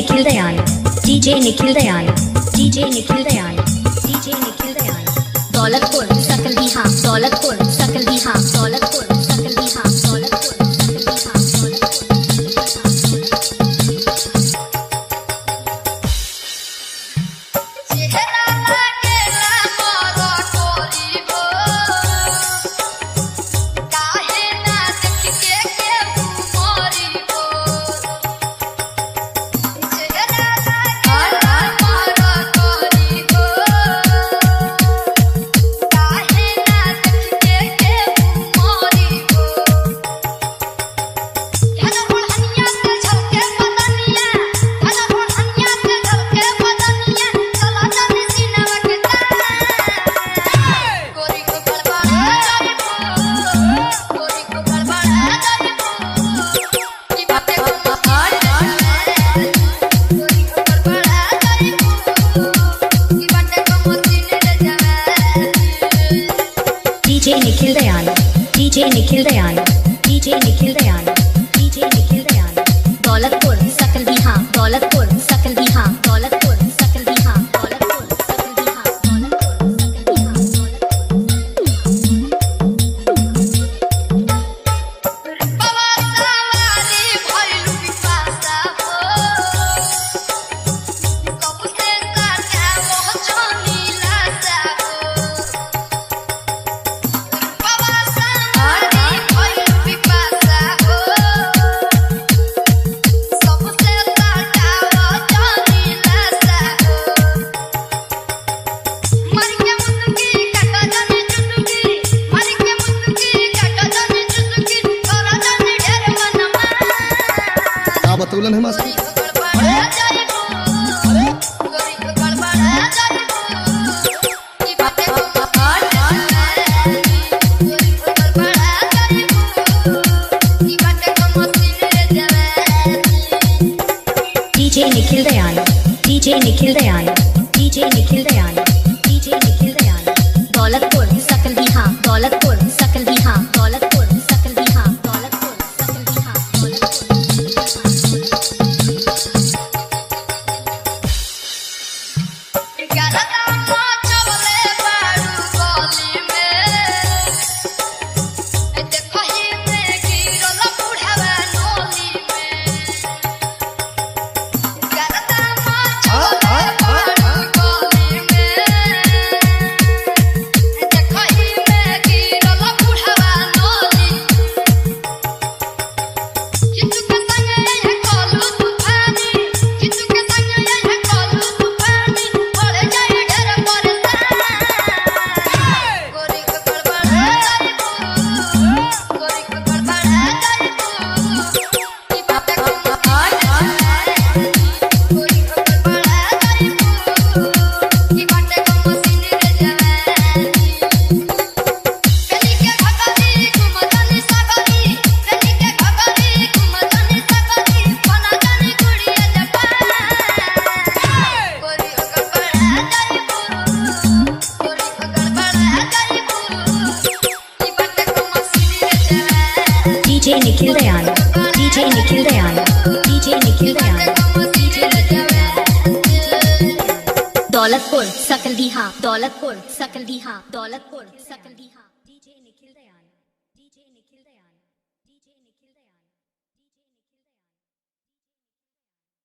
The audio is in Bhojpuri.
Nikhil Dayal, DJ Nikhil Dayal, DJ Nikhil Dayal, DJ Nikhil Dayal. Daulatpur सकल बिहार, दौलतपुर सकल बिहार, दौलतपुर सकल बिहार, दौलतपुर सकल Bihar. DJ Nikhil Dayal, DJ Nikhil Dayal, DJ Nikhil Dayal, DJ Nikhil Dayal. Daulatpur सकल बिहार, दौलतपुर सकल बिहार, दौलतपुर सकल बिहार, दौलतपुर सकल बिहार, दौलतपुर बतौलन है master. DJ Nikhil Dayal, DJ Nikhil Dayal, DJ Nikhil Dayal, DJ Nikhil Dayal. Daulatpur सकल बिहार, दौलतपुर सकल बिहार, दौलतपुर सकल बिहार, दौलतपुर सकल Bihar, DJ Nikhil Dayal, DJ Nikhil Dayal, DJ Nikhil Dayal, DJ Nikhil Dayal. Daulatpur सकल बिहार, दौलतपुर सकल बिहार, दौलतपुर सकल